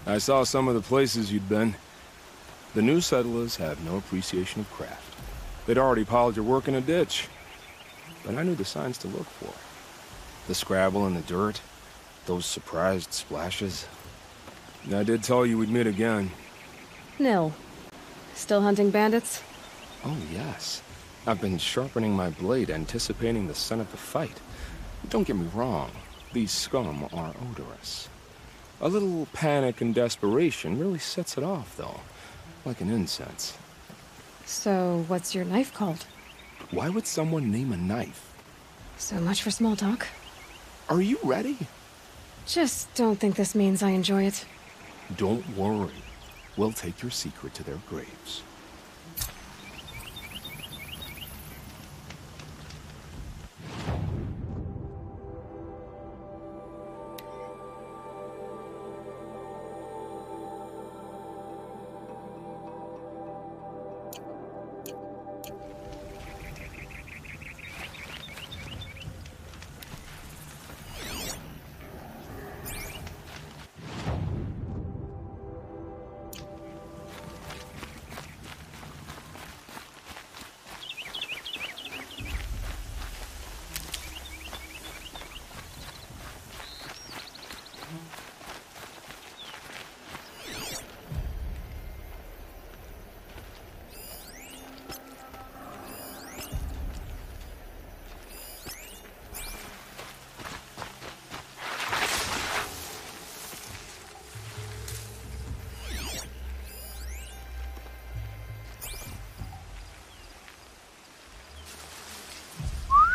I saw some of the places you'd been. The new settlers have no appreciation of craft. They'd already piled your work in a ditch. But I knew the signs to look for. The scrabble in the dirt, those surprised splashes. And I did tell you we'd meet again. Nil. Still hunting bandits? Oh, yes. I've been sharpening my blade, anticipating the scent of the fight. Don't get me wrong, these scum are odorous. A little panic and desperation really sets it off, though. Like an incense. So, what's your knife called? Why would someone name a knife? So much for small talk. Are you ready? Just don't think this means I enjoy it. Don't worry. We'll take your secret to their graves.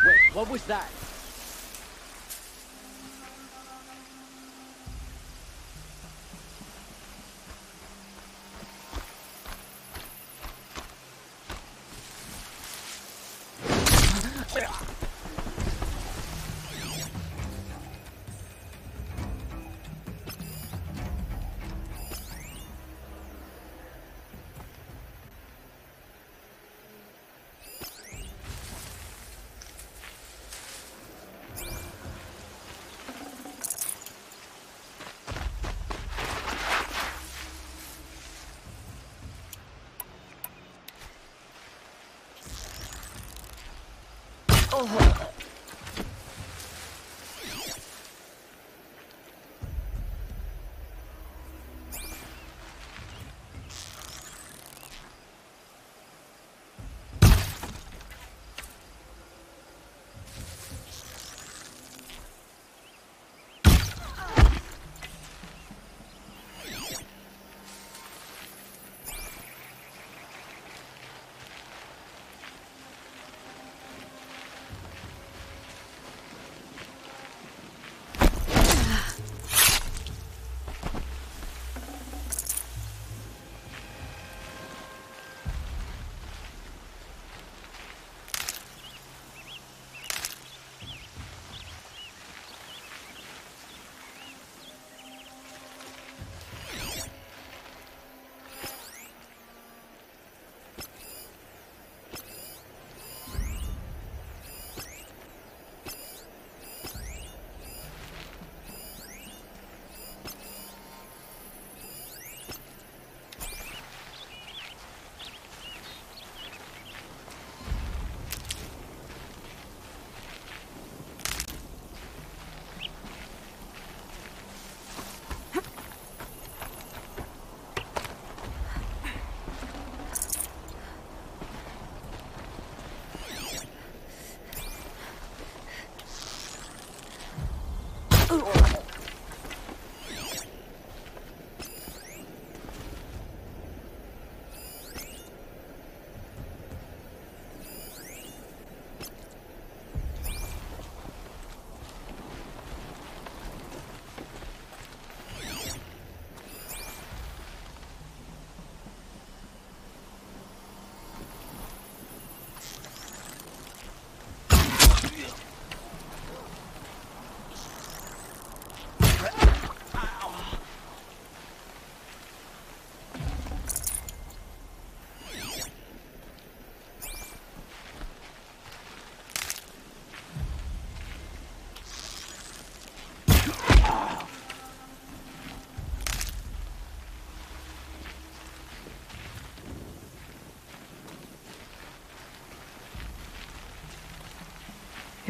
Wait, what was that?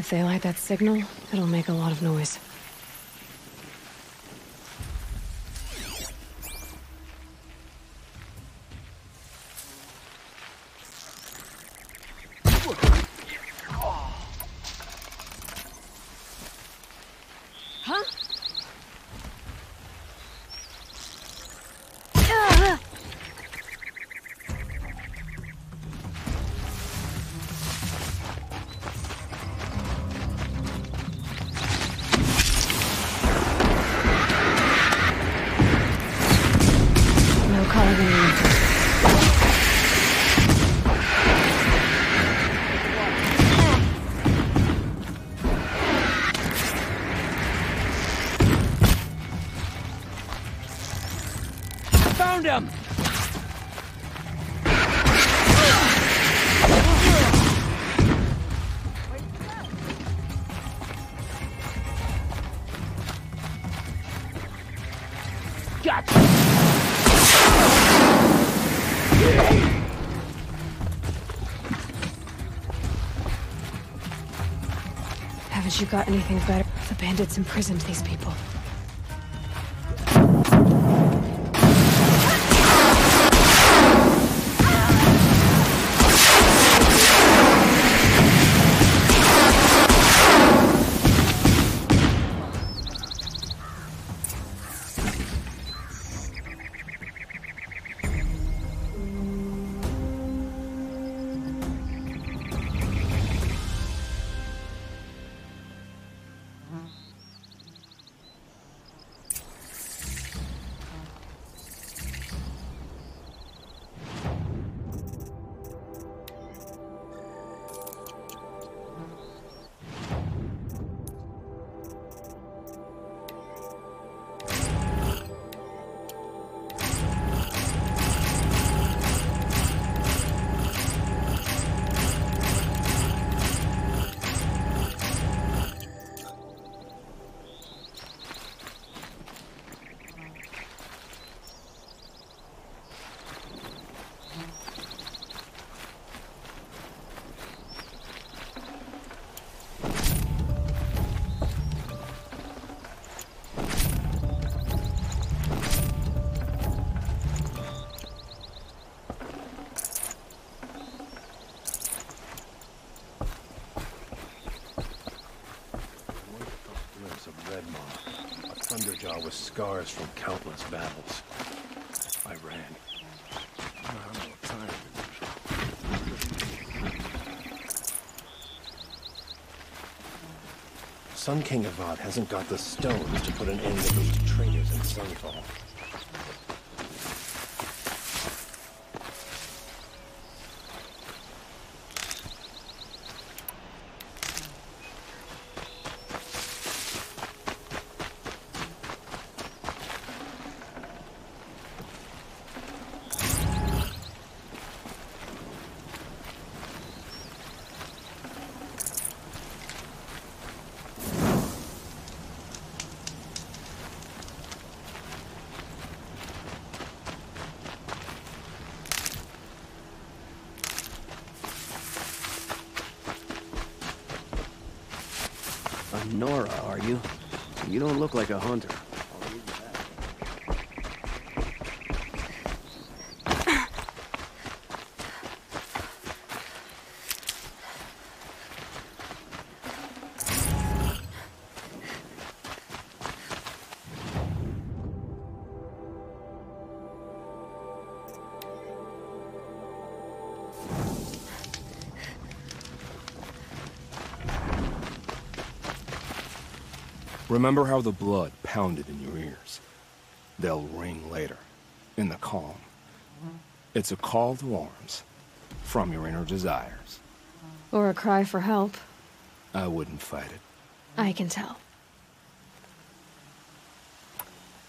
If they light that signal, it'll make a lot of noise. Huh? No calling. Found him! Gotcha! Haven't you got anything better? The bandits imprisoned these people. Thunderjaw with scars from countless battles. I ran. I'm more tired than usual. Sun King Avad hasn't got the stones to put an end to those traitors in Sunfall. Nora, are you? You don't look like a hunter. Remember how the blood pounded in your ears? They'll ring later, in the calm. It's a call to arms, from your inner desires. Or a cry for help. I wouldn't fight it. I can tell.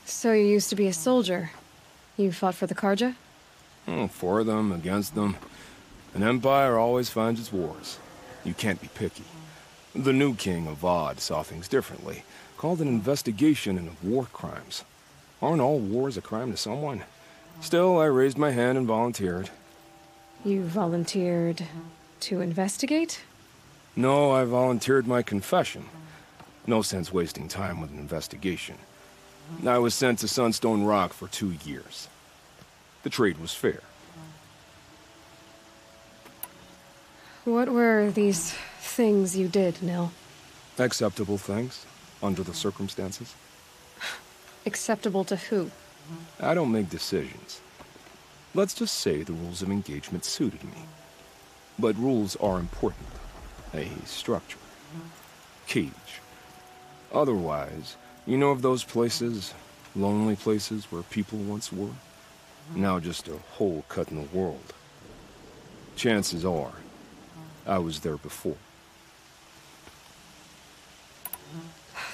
So you used to be a soldier. You fought for the Carja? For them, against them. An empire always finds its wars. You can't be picky. The new king, Avad, saw things differently. Called an investigation into war crimes. Aren't all wars a crime to someone? Still, I raised my hand and volunteered. You volunteered to investigate? No, I volunteered my confession. No sense wasting time with an investigation. I was sent to Sunstone Rock for 2 years. The trade was fair. What were these things you did, Nil? Acceptable things, under the circumstances. Acceptable to who? I don't make decisions. Let's just say the rules of engagement suited me. But rules are important. A structure. Cage. Otherwise, you know of those places, lonely places where people once were? Now just a hole cut in the world. Chances are, I was there before.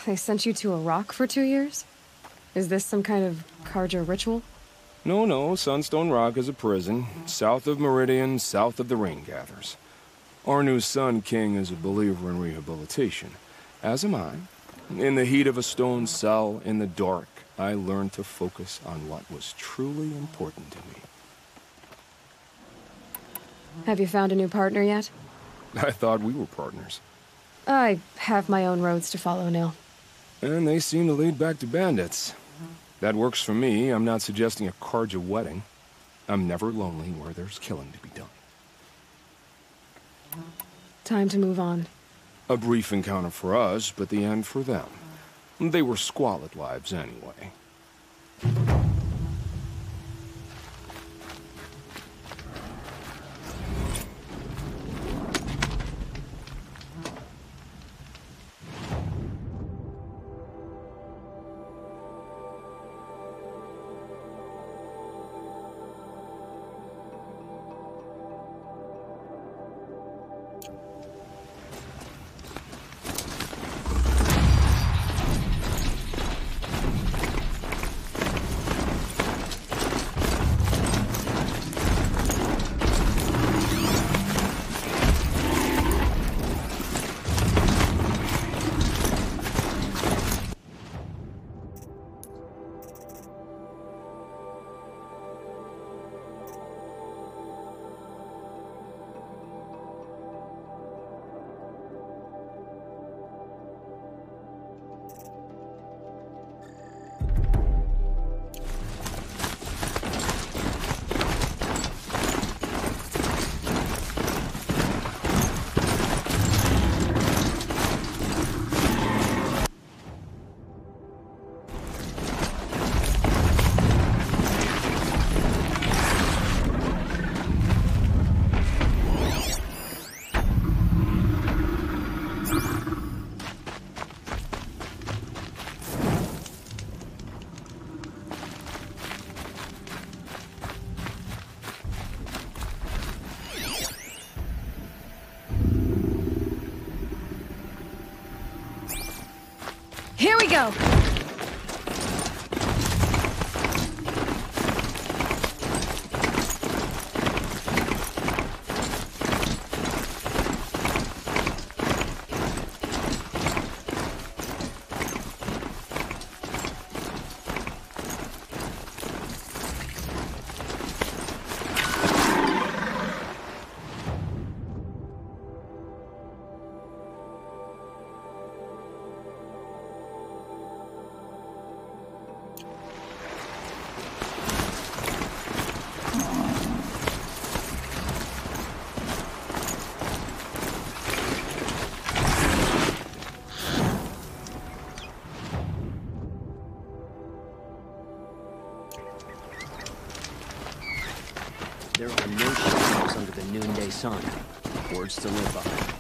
They sent you to a rock for 2 years? Is this some kind of Carja ritual? No, Sunstone Rock is a prison, south of Meridian, south of the Raingathers. Our new Sun King is a believer in rehabilitation, as am I. In the heat of a stone cell, in the dark, I learned to focus on what was truly important to me. Have you found a new partner yet? I thought we were partners. I have my own roads to follow, Nil. And they seem to lead back to bandits. That works for me. I'm not suggesting a Carja wedding. I'm never lonely where there's killing to be done. Time to move on. A brief encounter for us, but the end for them. They were squalid lives anyway. Here we go! There are no shadows under the noonday sun. Words to live by.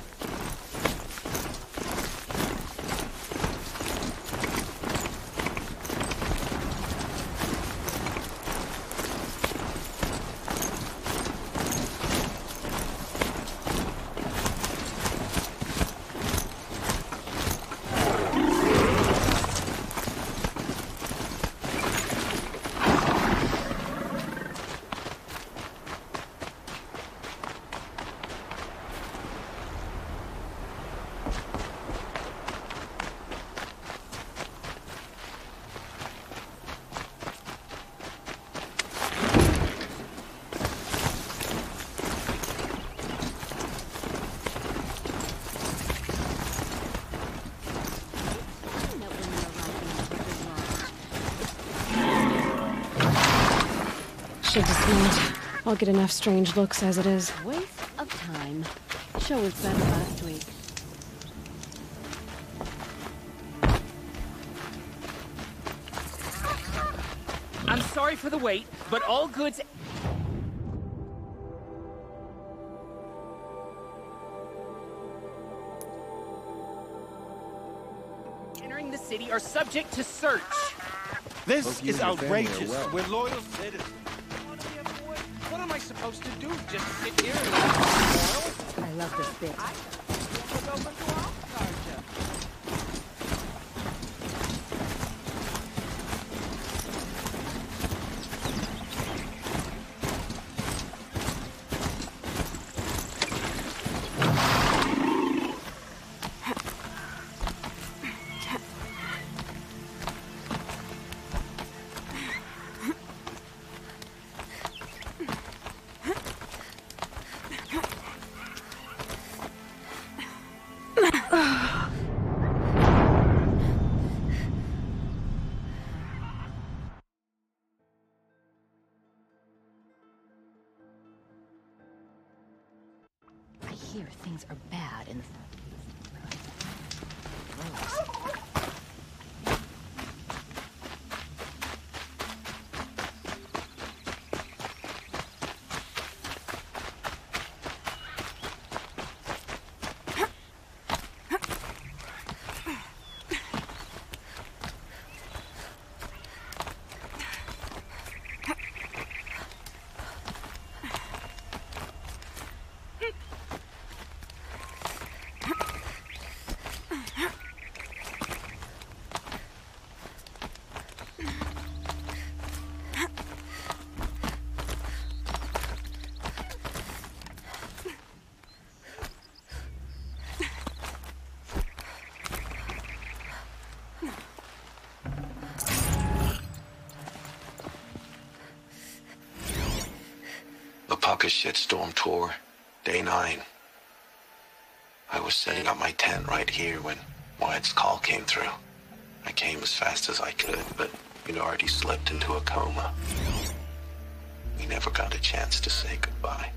should dismount. I'll get enough strange looks as it is. Waste of time. Show was better last week. I'm sorry for the wait, but all goods... entering the city are subject to search. This is outrageous. We're loyal citizens. What am I supposed to do? Just sit here and let I love this bit. I hear things are bad in the... Lapaka Shitstorm Tour, Day 9. I was setting up my tent right here when Wyatt's call came through. I came as fast as I could, but we'd already slipped into a coma. We never got a chance to say goodbye.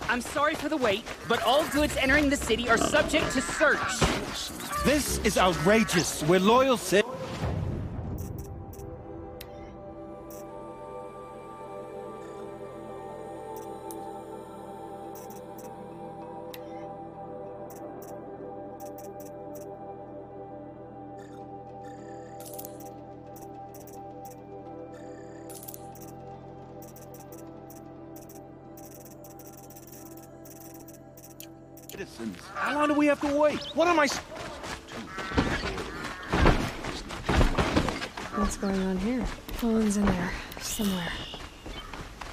I'm sorry for the wait, but all goods entering the city are subject to search. This is outrageous. We're loyal citizens. How long do we have to wait? What am I... What's going on here? Owen's in there, somewhere.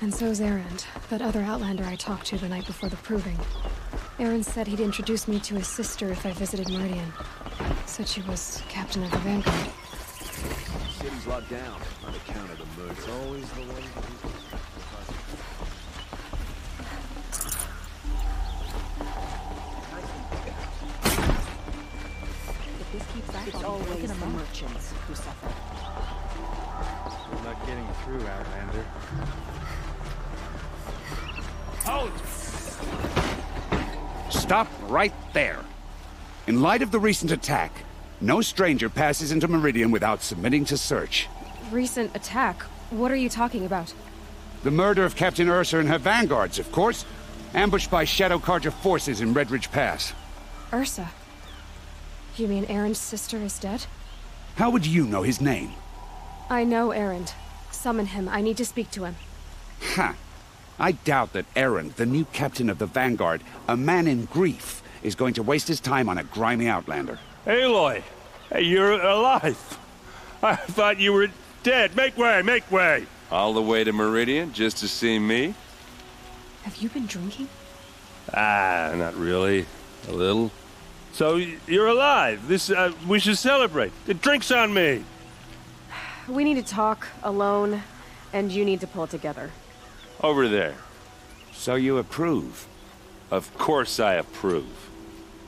And so's Erend, that other Outlander I talked to the night before the proving. Erend said he'd introduce me to his sister if I visited Meridian. Said she was captain of the Vanguard. City's locked down on account of the murder. It's always the one who... If this keeps back, it's always the merchants who suffer. We're not getting through, Outlander. Halt! Stop right there. In light of the recent attack, no stranger passes into Meridian without submitting to search. Recent attack? What are you talking about? The murder of Captain Ursa and her vanguards, of course. Ambushed by Shadow Carja forces in Redridge Pass. Ursa? You mean Erend's sister is dead? How would you know his name? I know Erend. Summon him. I need to speak to him. Ha! I doubt that Erend, the new captain of the Vanguard, a man in grief, is going to waste his time on a grimy Outlander. Aloy! Hey, you're alive! I thought you were dead. Make way, make way! All the way to Meridian just to see me? Have you been drinking? Ah, not really. A little. So, you're alive. This, we should celebrate. The drink's on me! We need to talk, alone, and you need to pull it together. Over there. So you approve? Of course I approve.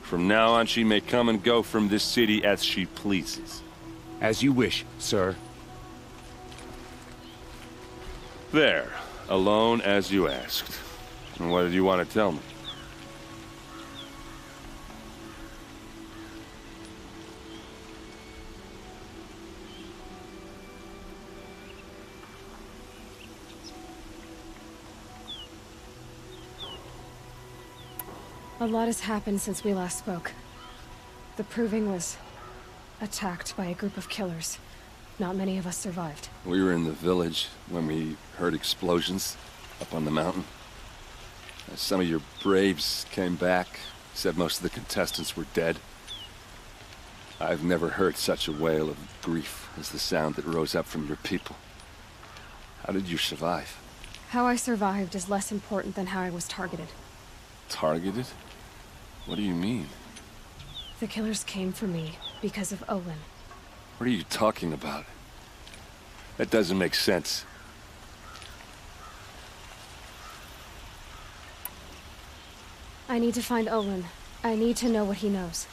From now on, she may come and go from this city as she pleases. As you wish, sir. There. Alone as you asked. And what did you want to tell me? A lot has happened since we last spoke. The Proving was attacked by a group of killers. Not many of us survived. We were in the village when we heard explosions up on the mountain. Some of your braves came back, said most of the contestants were dead. I've never heard such a wail of grief as the sound that rose up from your people. How did you survive? How I survived is less important than how I was targeted. Targeted? What do you mean? The killers came for me because of Olin. What are you talking about? That doesn't make sense. I need to find Olin. I need to know what he knows.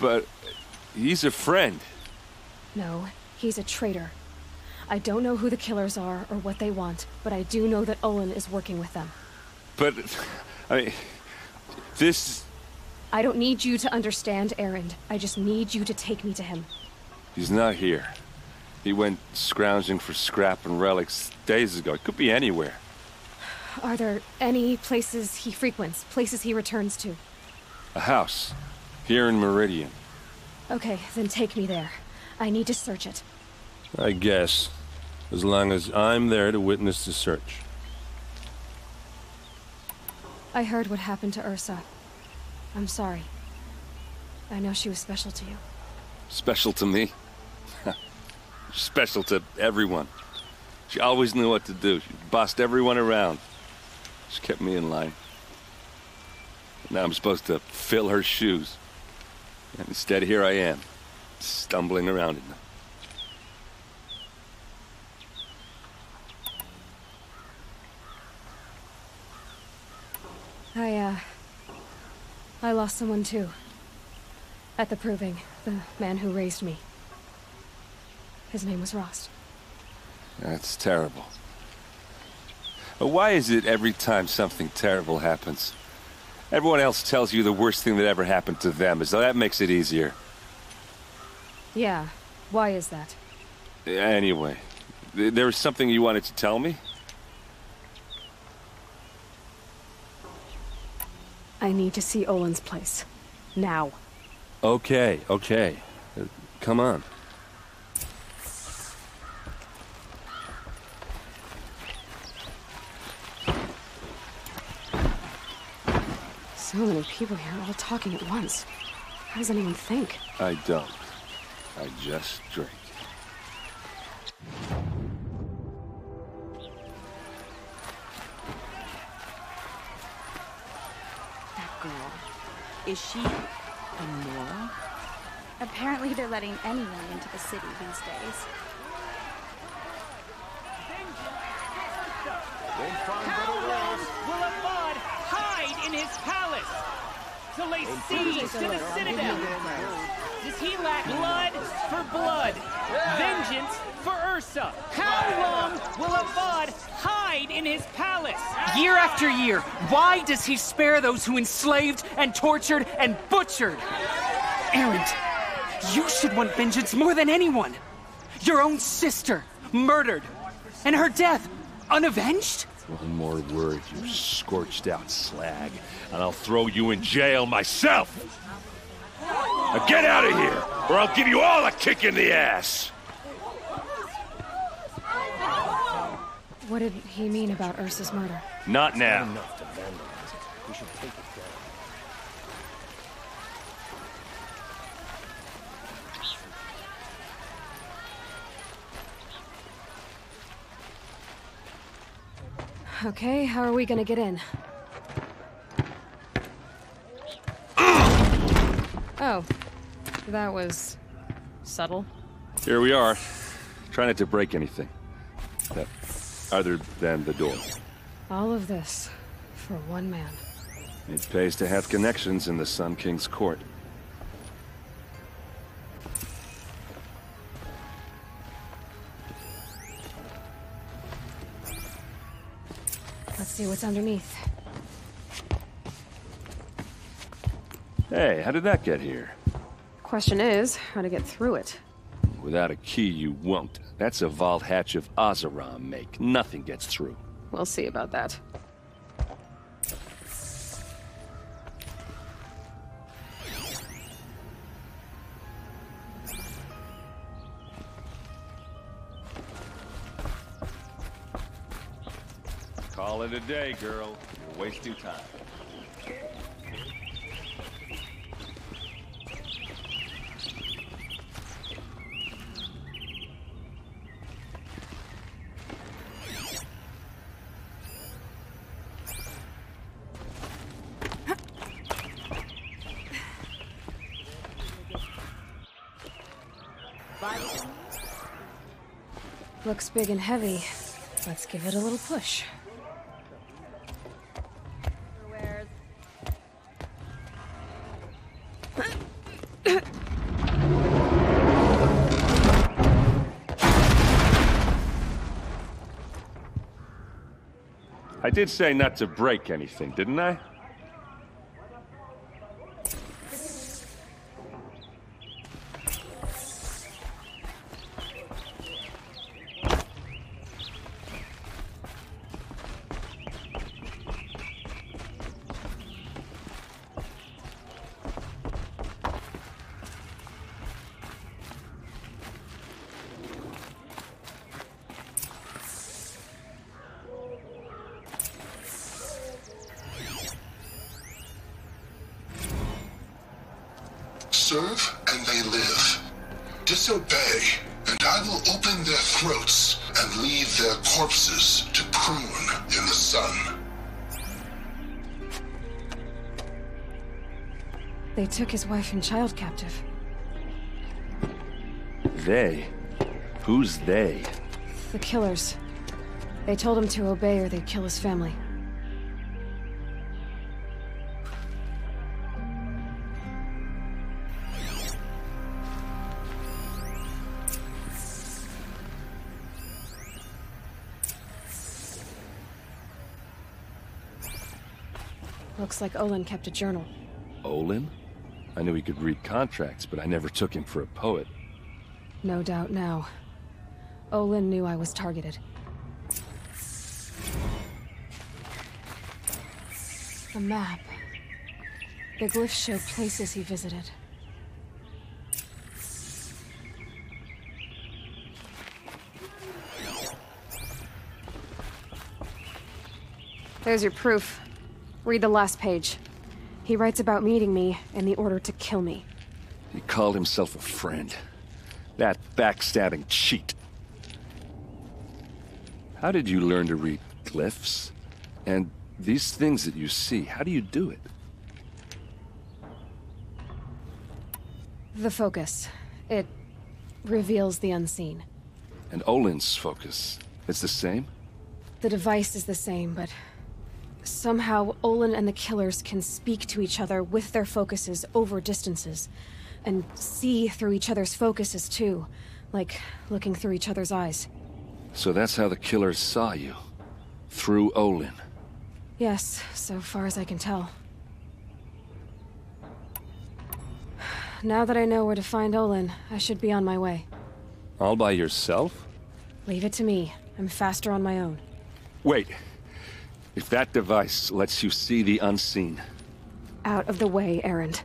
But he's a friend. No, he's a traitor. I don't know who the killers are or what they want, but I do know that Olin is working with them. But, I mean, this... I don't need you to understand, Erend. I just need you to take me to him. He's not here. He went scrounging for scrap and relics days ago. It could be anywhere. Are there any places he frequents, places he returns to? A house. Here in Meridian. Okay, then take me there. I need to search it. I guess. As long as I'm there to witness the search. I heard what happened to Ursa. I'm sorry. I know she was special to you. Special to me? Special to everyone. She always knew what to do. She bossed everyone around. She kept me in line. Now I'm supposed to fill her shoes. And instead, here I am, stumbling around in them. I lost someone too. At the Proving, the man who raised me. His name was Rost. That's terrible. But why is it every time something terrible happens, everyone else tells you the worst thing that ever happened to them, as though that makes it easier? Yeah, why is that? Anyway, there was something you wanted to tell me? I need to see Olin's place. Now. Okay. Come on. So many people here, all talking at once. How does anyone think? I don't. I just drink. Is she immoral? Apparently they're letting anyone into the city these days. How long will Avad hide in his palace? To lay siege to the Citadel? Does he lack blood for her blood. Vengeance for Ursa. How long will Avad hide in his palace? Year after year, why does he spare those who enslaved and tortured and butchered? Erend, you should want vengeance more than anyone. Your own sister, murdered, and her death, unavenged? One more word, you scorched out slag, and I'll throw you in jail myself! Now get out of here, or I'll give you all a kick in the ass! What did he mean about Ursa's murder? Not now. Enough to vandalize it. We should take it down. Okay, how are we gonna get in? Oh, that was subtle. Here we are. Try not to break anything. Other than the door. All of this for one man. It pays to have connections in the Sun King's court. Let's see what's underneath. Hey, how did that get here? Question is, how to get through it. Without a key, you won't. That's a vault hatch of Oseram make. Nothing gets through. We'll see about that. Call it a day, girl. You're wasting time. Looks big and heavy. Let's give it a little push. I did say not to break anything, didn't I? Serve and they live. Disobey, and I will open their throats and leave their corpses to prune in the sun. They took his wife and child captive. They? Who's they? The killers. They told him to obey or they'd kill his family. Looks like Olin kept a journal. Olin? I knew he could read contracts, but I never took him for a poet. No doubt now. Olin knew I was targeted. A map. The glyphs show places he visited. There's your proof. Read the last page. He writes about meeting me and the order to kill me. He called himself a friend. That backstabbing cheat. How did you learn to read glyphs? And these things that you see, how do you do it? The focus. It reveals the unseen. And Olin's focus, it's the same? The device is the same, but somehow Olin and the killers can speak to each other with their focuses over distances. And see through each other's focuses, too. Like, looking through each other's eyes. So that's how the killers saw you? Through Olin? Yes, so far as I can tell. Now that I know where to find Olin, I should be on my way. All by yourself? Leave it to me. I'm faster on my own. Wait. If that device lets you see the unseen... Out of the way, Erend.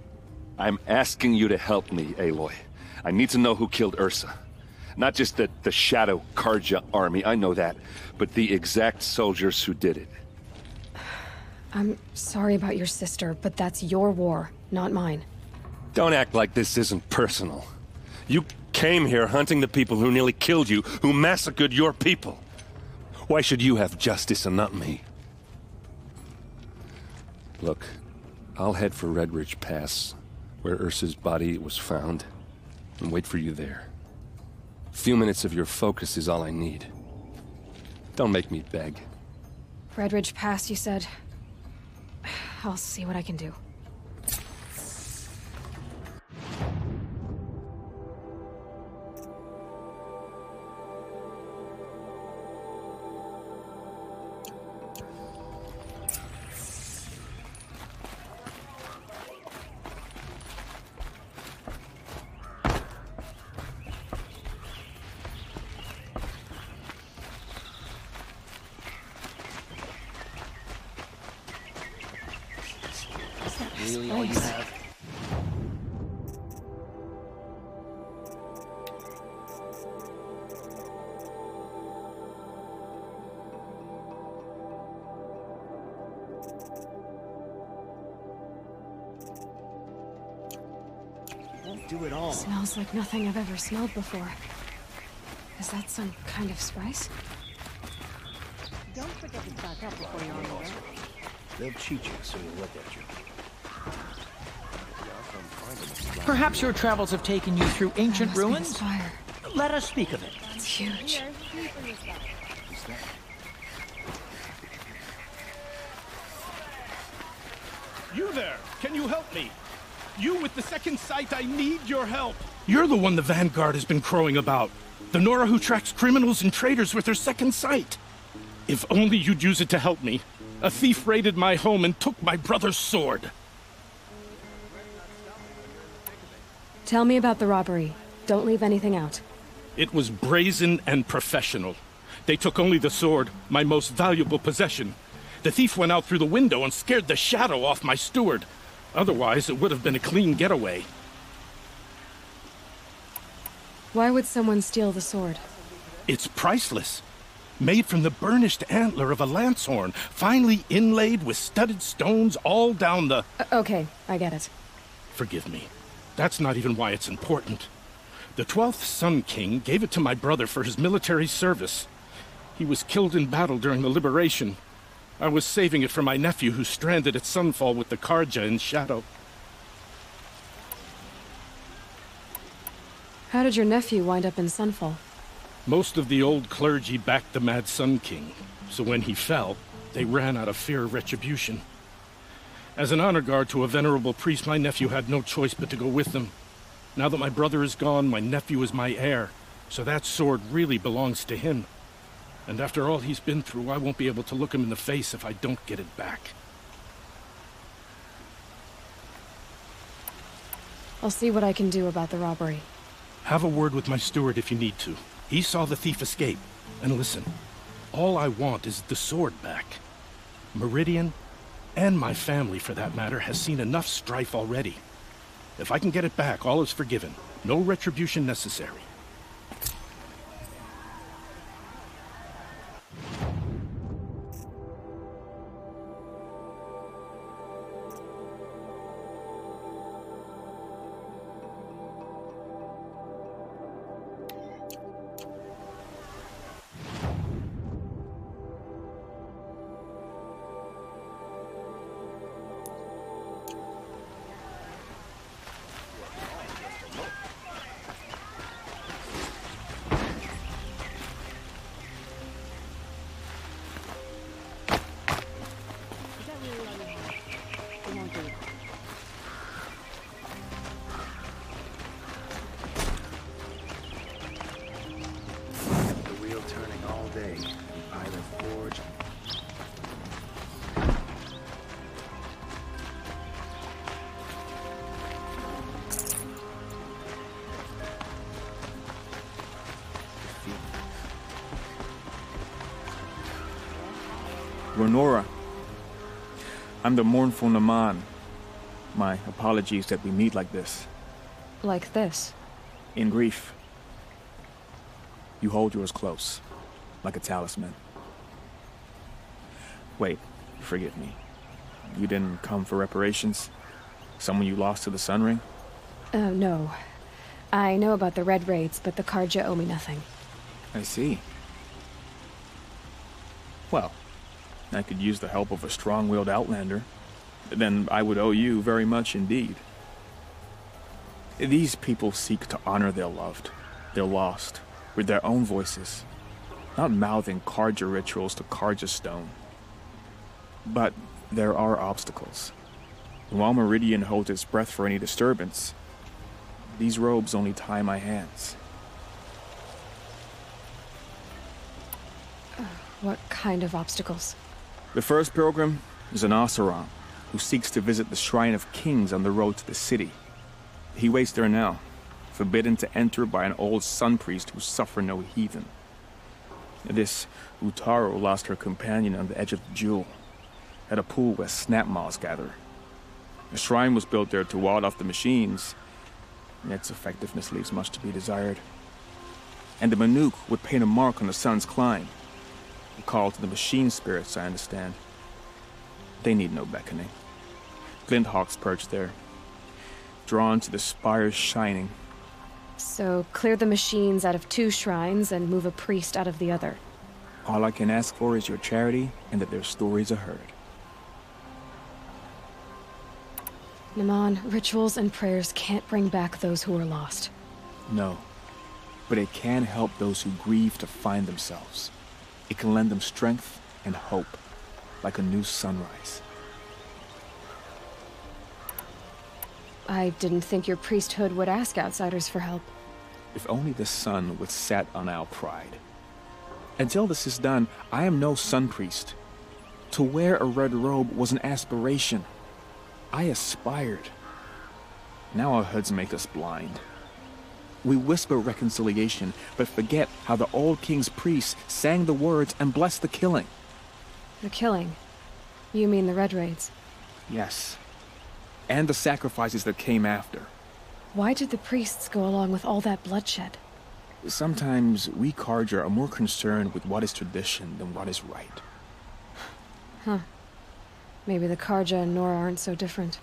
I'm asking you to help me, Aloy. I need to know who killed Ursa. Not just the Shadow Carja army, I know that, but the exact soldiers who did it. I'm sorry about your sister, but that's your war, not mine. Don't act like this isn't personal. You came here hunting the people who nearly killed you, who massacred your people. Why should you have justice and not me? Look, I'll head for Red Ridge Pass, where Ursa's body was found, and wait for you there. A few minutes of your focus is all I need. Don't make me beg. Red Ridge Pass, you said? I'll see what I can do. Really all you have? Won't do it all. Smells like nothing I've ever smelled before. Is that some kind of spice? Don't forget to stock up before you're on the way. They'll cheat you so you'll look at you. Perhaps your travels have taken you through ancient ruins? Let us speak of it. It's huge. You there! Can you help me? You with the second sight, I need your help! You're the one the Vanguard has been crowing about. The Nora who tracks criminals and traitors with her second sight. If only you'd use it to help me. A thief raided my home and took my brother's sword. Tell me about the robbery. Don't leave anything out. It was brazen and professional. They took only the sword, my most valuable possession. The thief went out through the window and scared the shadow off my steward. Otherwise, it would have been a clean getaway. Why would someone steal the sword? It's priceless. Made from the burnished antler of a lancehorn, finely inlaid with studded stones all down the... Okay, I get it. Forgive me. That's not even why it's important. The 12th Sun King gave it to my brother for his military service. He was killed in battle during the Liberation. I was saving it for my nephew who's stranded at Sunfall with the Carja in Shadow. How did your nephew wind up in Sunfall? Most of the old clergy backed the Mad Sun King, so when he fell, they ran out of fear of retribution. As an honor guard to a venerable priest, my nephew had no choice but to go with them. Now that my brother is gone, my nephew is my heir, so that sword really belongs to him. And after all he's been through, I won't be able to look him in the face if I don't get it back. I'll see what I can do about the robbery. Have a word with my steward if you need to. He saw the thief escape. And listen, all I want is the sword back. Meridian, and my family for that matter, has seen enough strife already. If I can get it back, all is forgiven. No retribution necessary. Renora. I'm the mournful Naman. My apologies that we meet like this. Like this? In grief. You hold yours close, like a talisman. Wait, forgive me. You didn't come for reparations? Someone you lost to the Sun Ring? No. I know about the Red Raids, but the Carja owe me nothing. I see. Well, I could use the help of a strong-willed outlander. Then I would owe you very much indeed. These people seek to honor their loved, their lost, with their own voices, not mouthing Carja rituals to Carja stone. But there are obstacles. While Meridian holds its breath for any disturbance, these robes only tie my hands. What kind of obstacles? The first pilgrim is an Oseram, who seeks to visit the Shrine of Kings on the road to the city. He waits there now, forbidden to enter by an old sun priest who suffer no heathen. This Utaru lost her companion on the edge of the Jewel, at a pool where snap moths gather. The shrine was built there to ward off the machines, and its effectiveness leaves much to be desired. And the Manuk would paint a mark on the sun's climb, a call to the machine spirits, I understand. They need no beckoning. Glinthawks perch there, drawn to the spire's shining. So, clear the machines out of 2 shrines and move a priest out of the other. All I can ask for is your charity and that their stories are heard. Naman, rituals and prayers can't bring back those who are lost. No, but it can help those who grieve to find themselves. It can lend them strength and hope, like a new sunrise. I didn't think your priesthood would ask outsiders for help. If only the sun would set on our pride. Until this is done, I am no sun priest. To wear a red robe was an aspiration. I aspired. Now our hoods make us blind. We whisper reconciliation, but forget how the old king's priests sang the words and blessed the killing. The killing? You mean the Red Raids? Yes. And the sacrifices that came after. Why did the priests go along with all that bloodshed? Sometimes we Carja are more concerned with what is tradition than what is right. Huh. Maybe the Carja and Nora aren't so different.